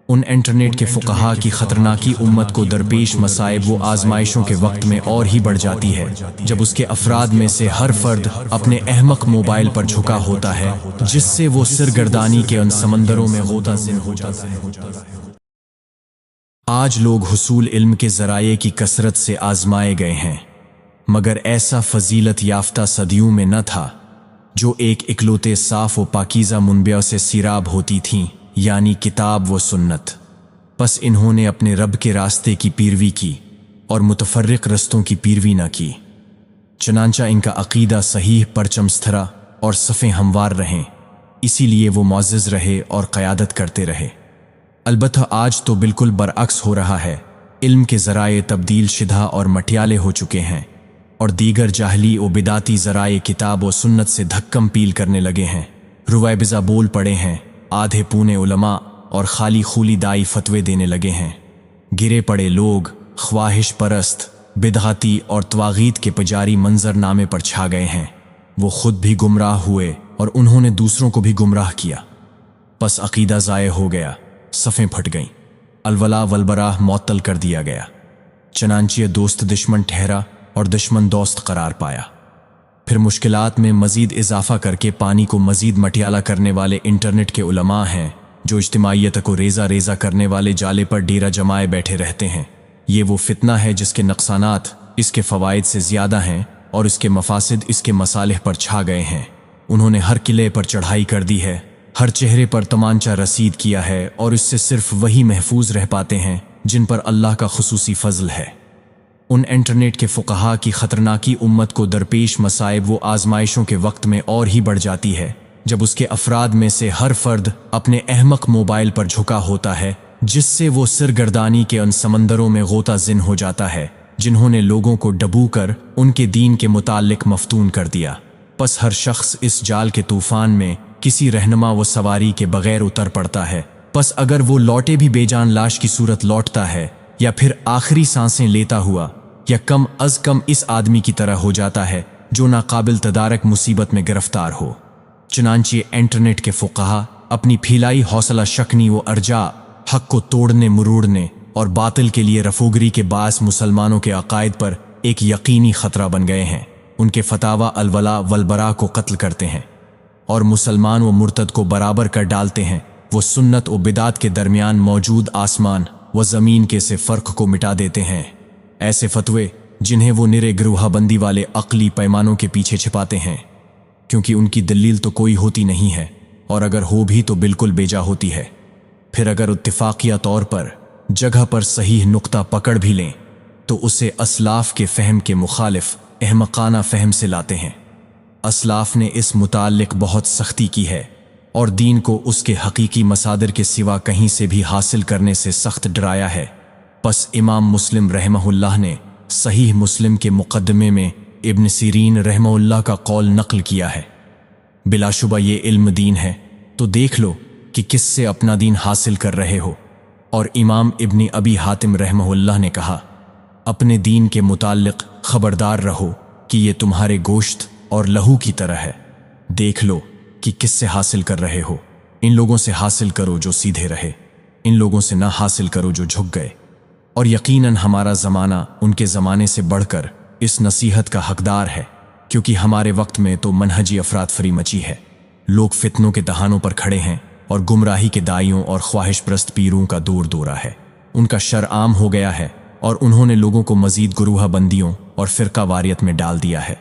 ان internet کے فقہا کی خطرناکی امت کو درپیش مصائب و آزمائشوں کے وقت میں اور ہی بڑھ جاتی ہے جب اس کے افراد میں سے ہر فرد اپنے احمق موبائل پر جھکا ہوتا ہے، جس سے وہ سرگردانی کے ان سمندروں میں غوطہ زن ہو جاتا ہے۔ آج لوگ حصول علم کے ذرائع کی کثرت سے آزمائے گئے ہیں، مگر ایسا فضیلت یافتہ صدیوں میں نہ تھا جو ایک اکلوتے صاف و پاکیزہ منبع سے سیراب ہوتی تھیں، یعنی کتاب و سنت۔ پس انہوں نے اپنے رب کے راستے کی پیروی کی اور متفرق رستوں کی پیروی نہ کی، چنانچہ ان کا عقیدہ صحیح، پرچم ستھرا اور صفیں ہموار رہیں، اسی لیے وہ معزز رہے اور قیادت کرتے رہے۔ البتہ آج تو بالکل برعکس ہو رہا ہے، علم کے ذرائع تبدیل شدہ اور مٹیالے ہو چکے ہیں، اور دیگر جاہلی و بدعتی ذرائع کتاب و سنت سے دھکم پیل کرنے لگے ہیں، رویبضہ بول پڑے ہیں، آدھے پونے علماء اور خالی خولی دائی فتوے دینے لگے ہیں۔ گرے پڑے لوگ خواہش پرست، بدعتی اور طواغیت کے پجاری منظر نامے پر چھا گئے ہیں۔ وہ خود بھی گمراہ ہوئے اور انہوں نے دوسروں کو بھی گمراہ کیا، پس عقیدہ ضائع ہو گیا، صفیں پھٹ گئیں، الولا والبراہ معطل کر دیا گیا، چنانچہ دوست دشمن ٹھہرا اور دشمن دوست قرار پایا۔ پھر مشکلات میں مزید اضافہ کر کے پانی کو مزید مٹیالہ کرنے والے انٹرنیٹ کے علماء ہیں جو اجتماعیت کو ریزہ ریزہ کرنے والے جالے پر ڈیرہ جمائے بیٹھے رہتے ہیں۔ یہ وہ فتنہ ہے جس کے نقصانات اس کے فوائد سے زیادہ ہیں اور اس کے مفاسد اس کے مصالح پر چھا گئے ہیں۔ انہوں نے ہر قلعے پر چڑھائی کر دی ہے، ہر چہرے پر تمانچہ رسید کیا ہے، اور اس سے صرف وہی محفوظ رہ پاتے ہیں جن پر اللہ کا خصوصی فضل ہے۔ ان انٹرنیٹ کے فقہا کی خطرناکی امت کو درپیش مصائب و آزمائشوں کے وقت میں اور ہی بڑھ جاتی ہے جب اس کے افراد میں سے ہر فرد اپنے احمق موبائل پر جھکا ہوتا ہے، جس سے وہ سرگردانی کے ان سمندروں میں غوطہ زن ہو جاتا ہے جنہوں نے لوگوں کو ڈبو کر ان کے دین کے متعلق مفتون کر دیا۔ پس ہر شخص اس جال کے طوفان میں کسی رہنما و سواری کے بغیر اتر پڑتا ہے، پس اگر وہ لوٹے بھی بے جان لاش کی صورت لوٹتا ہے، یا پھر آخری سانسیں لیتا ہوا، یا کم از کم اس آدمی کی طرح ہو جاتا ہے جو ناقابل تدارک مصیبت میں گرفتار ہو۔ چنانچہ انٹرنیٹ کے فقہا اپنی پھیلائی حوصلہ شکنی و ارجاء، حق کو توڑنے مروڑنے اور باطل کے لیے رفوگری کے باعث مسلمانوں کے عقائد پر ایک یقینی خطرہ بن گئے ہیں۔ ان کے فتاوی الولا والبراء کو قتل کرتے ہیں اور مسلمان و مرتد کو برابر کر ڈالتے ہیں۔ وہ سنت و بدعت کے درمیان موجود آسمان و زمین کے سے فرق کو مٹا دیتے ہیں۔ ایسے فتوے جنہیں وہ نرے گروہ بندی والے عقلی پیمانوں کے پیچھے چھپاتے ہیں، کیونکہ ان کی دلیل تو کوئی ہوتی نہیں ہے، اور اگر ہو بھی تو بالکل بیجا ہوتی ہے۔ پھر اگر اتفاقیہ طور پر جگہ پر صحیح نقطہ پکڑ بھی لیں تو اسے اسلاف کے فہم کے مخالف احمقانہ فہم سے لاتے ہیں۔ اسلاف نے اس متعلق بہت سختی کی ہے اور دین کو اس کے حقیقی مصادر کے سوا کہیں سے بھی حاصل کرنے سے سخت ڈرایا ہے۔ پس امام مسلم رحمہ اللہ نے صحیح مسلم کے مقدمے میں ابن سیرین رحمہ اللہ کا قول نقل کیا ہے، بلا شبہ یہ علم دین ہے، تو دیکھ لو کہ کس سے اپنا دین حاصل کر رہے ہو۔ اور امام ابن ابی حاتم رحمہ اللہ نے کہا، اپنے دین کے متعلق خبردار رہو کہ یہ تمہارے گوشت اور لہو کی طرح ہے، دیکھ لو کہ کس سے حاصل کر رہے ہو۔ ان لوگوں سے حاصل کرو جو سیدھے رہے، ان لوگوں سے نہ حاصل کرو جو جھک گئے۔ اور یقیناً ہمارا زمانہ ان کے زمانے سے بڑھ کر اس نصیحت کا حقدار ہے، کیونکہ ہمارے وقت میں تو منہجی افراتفری مچی ہے، لوگ فتنوں کے دہانوں پر کھڑے ہیں اور گمراہی کے دائیوں اور خواہش پرست پیروں کا دور دورہ ہے۔ ان کا شر عام ہو گیا ہے اور انہوں نے لوگوں کو مزید گروہ بندیوں اور فرقہ واریت میں ڈال دیا ہے۔